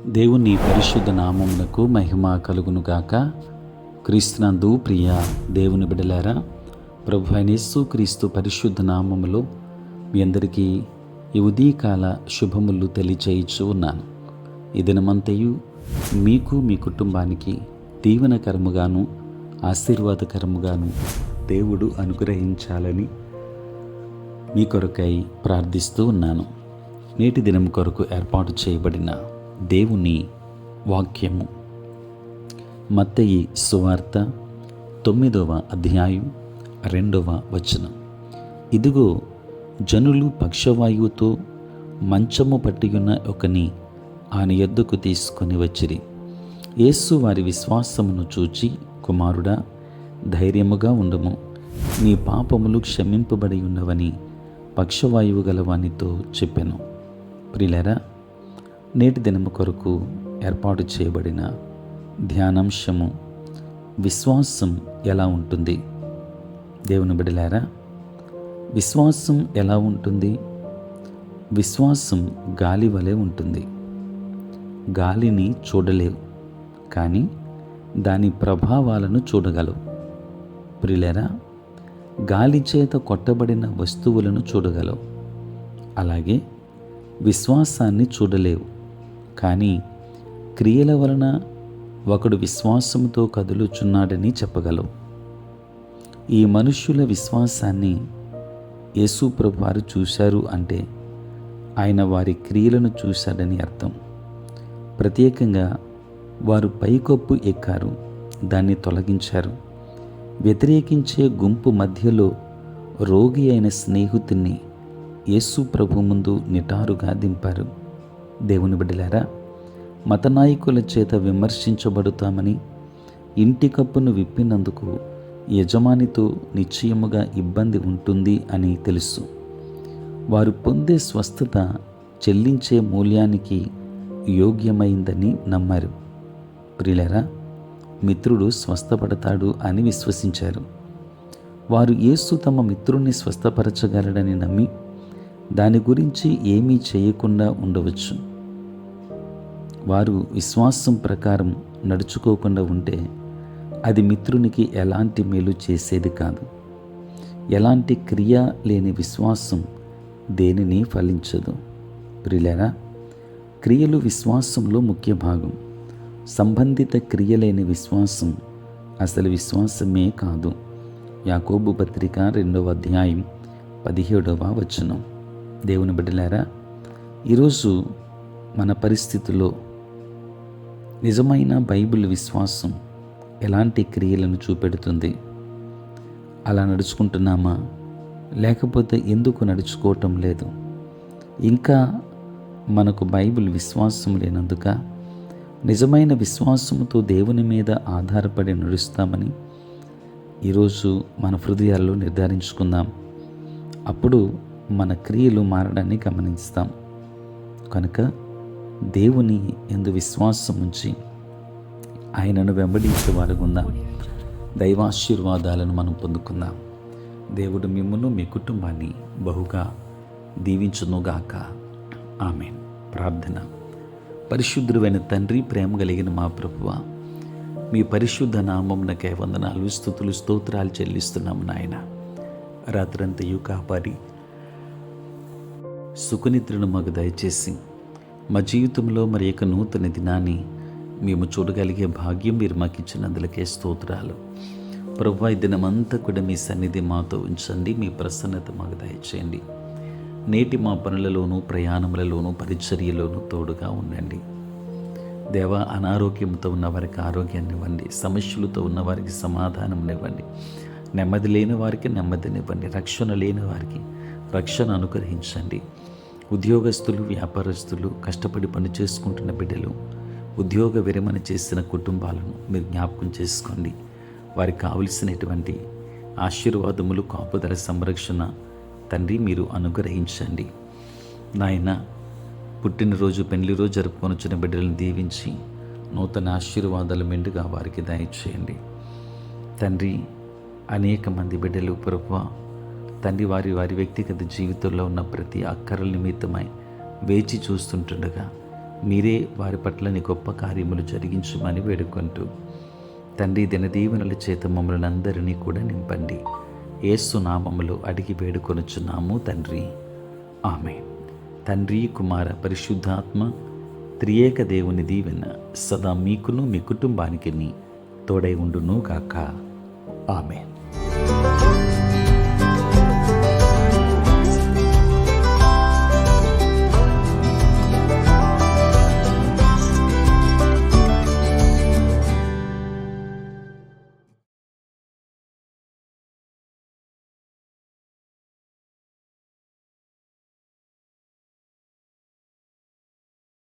దేవుని పరిశుద్ధ నామమునకు మహిమ కలుగునుగాక. క్రీస్తునందు ప్రియ దేవుని బిడ్డలారా, ప్రభు అయిన యేసు క్రీస్తు పరిశుద్ధ నామములో మీ అందరికీ ఈ ఉదయకాల శుభములు తెలియచేయచ్చు ఉన్నాను. ఈ దినమంతయు మీకు మీ కుటుంబానికి దీవెనకరముగాను ఆశీర్వాదకరముగాను దేవుడు అనుగ్రహించాలని మీ కొరకై ప్రార్థిస్తూ ఉన్నాను. నేటి దినం కొరకు ఏర్పాటు చేయబడిన దేవుని వాక్యము మత్తయి సువార్త 9వ అధ్యాయం 2వ వచనం. ఇదిగో, జనులు పక్షవాయువుతో మంచము పట్టియున్న ఒకని ఆయన యొద్దకు తీసుకొని వచ్చిరి. యేసు వారి విశ్వాసమును చూచి, కుమారుడా, ధైర్యముగా ఉండుము, నీ పాపములు క్షమింపబడి ఉన్నవని పక్షవాయువు గలవానితో చెప్పెను. ప్రియులారా, నేటి దినము కొరకు ఏర్పాటు చేయబడిన ధ్యానాంశము విశ్వాసం ఎలా ఉంటుంది. దేవుని బిడ్డలారా, విశ్వాసం ఎలా ఉంటుంది? విశ్వాసం గాలి వలె ఉంటుంది. గాలిని చూడలేవు, కానీ దాని ప్రభావాలను చూడగలవు. ప్రియులారా, గాలి చేత కొట్టబడిన వస్తువులను చూడగలవు. అలాగే విశ్వాసాన్ని చూడలేవు, కానీ క్రియల వలన ఒకడు విశ్వాసంతో కదులుచున్నాడని చెప్పగలవు. ఈ మనుష్యుల విశ్వాసాన్ని యేసు ప్రభు వారు చూశారు అంటే ఆయన వారి క్రియలను చూశాడని అర్థం. ప్రత్యేకంగా వారు పైకప్పు ఎక్కారు, దాన్ని తొలగించారు. వ్యతిరేకించే గుంపు మధ్యలో రోగి అయిన స్నేహితుణ్ణి యేసు ప్రభు ముందు నిటారుగా దింపారు. దేవుని బిడ్డలారా, మత నాయకుల చేత విమర్శించబడుతామని ఇంటి కప్పును విప్పినందుకు యజమానితో నిశ్చయముగా ఇబ్బంది ఉంటుంది అని తెలుసు. వారు పొందే స్వస్థత చెల్లించే మూల్యానికి యోగ్యమైందని నమ్మారు. ప్రియులారా, మిత్రుడు స్వస్థపడతాడు అని విశ్వసించారు. వారు యేసు తమ మిత్రుణ్ణి స్వస్థపరచగలడని నమ్మి దాని గురించి ఏమీ చేయకుండా ఉండవచ్చు. వారు విశ్వాసం ప్రకారం నడుచుకోకుండా ఉంటే అది మిత్రునికి ఎలాంటి మేలు చేసేది కాదు. ఎలాంటి క్రియ లేని విశ్వాసం దేనిని ఫలించదు. ప్రియులారా, క్రియలు విశ్వాసంలో ముఖ్య భాగం. సంబంధిత క్రియ లేని విశ్వాసం అసలు విశ్వాసమే కాదు. యాకోబు పత్రిక 2వ అధ్యాయం 17వ వచనం. దేవుని బిడ్డలారా, ఈరోజు మన పరిస్థితుల్లో నిజమైన బైబిల్ విశ్వాసం ఎలాంటి క్రియలను చూపెడుతుంది? అలా నడుచుకుంటున్నామా? లేకపోతే ఎందుకు నడుచుకోవటం లేదు? ఇంకా మనకు బైబిల్ విశ్వాసం లేనందుక? నిజమైన విశ్వాసముతో దేవుని మీద ఆధారపడి నడుస్తామని ఈరోజు మన హృదయాల్లో నిర్ధారించుకుందాం. అప్పుడు మన క్రియలు మారడాన్ని గమనిస్తాం. కనుక దేవుని యందు విశ్వాసం ఉంచి ఆయనను వెంబడించే వారుగుందాం. దైవాశీర్వాదాలను మనం పొందుకుందాం. దేవుడు మిమ్మును మీ కుటుంబాన్ని బహుగా దీవించునుగాక. ఆమేన్. ప్రార్థన. పరిశుద్ధుడైన తండ్రి, ప్రేమ కలిగిన మా ప్రభువా, మీ పరిశుద్ధ నామమునకే వందనాలు, స్తుతులు, స్తోత్రాలు చెల్లిస్తున్నాము నాయన. రాత్రంతయు కాపాడి సుఖనిద్రను మాకు దయచేసి మా జీవితంలో మరి యొక్క నూతన దినాన్ని మేము చూడగలిగే భాగ్యం మీరు మాకు ఇచ్చినందులకే స్తోత్రాలు. ప్రభువా, ఈ దినమంతా కూడా మీ సన్నిధి మాతో ఉంచండి. మీ ప్రసన్నత మాకు దయచేయండి. నేటి మా పనులలోనూ, ప్రయాణములలోనూ, పరిచర్యలోనూ తోడుగా ఉండండి. దేవా, అనారోగ్యంతో ఉన్న వారికి ఆరోగ్యాన్ని ఇవ్వండి. సమస్యలతో ఉన్న వారికి సమాధానం ఇవ్వండి. నెమ్మది లేని వారికి నెమ్మదినివ్వండి. రక్షణ లేని వారికి రక్షణ అనుగ్రహించండి. ఉద్యోగస్తులు, వ్యాపారస్తులు, కష్టపడి పని చేసుకుంటున్న బిడ్డలు, ఉద్యోగ విరమణ చేసిన కుటుంబాలను మీరు జ్ఞాపకం చేసుకోండి. వారికి కావలసినటువంటి ఆశీర్వాదములు, కాపుదల, సంరక్షణ తండ్రి మీరు అనుగ్రహించండి. నాయన, పుట్టినరోజు, పెళ్లి రోజు జరుపుకొని వచ్చిన బిడ్డలను దీవించి నూతన ఆశీర్వాదాలు మెండుగా వారికి దయచేయండి. తండ్రి, అనేక మంది బిడ్డలు ప్రభువా తండ్రి వారి వారి వ్యక్తిగత జీవితంలో ఉన్న ప్రతి అక్కరల నిమిత్తమై వేచి చూస్తుంటుండగా మీరే వారి పట్ల నీ గొప్ప కార్యములు జరిగించమని వేడుకుంటూ తండ్రి దినదీవెనల చేత మమ్మల్ని అందరినీ కూడా నింపండి. యేసు నామములో అడిగి వేడుకొనుచున్నాము తండ్రి, ఆమేన్. తండ్రి, కుమార, పరిశుద్ధాత్మ త్రియేక దేవుని దీవెన సదా మీకును మీ కుటుంబానికి తోడై ఉండును గాక. ఆమేన్.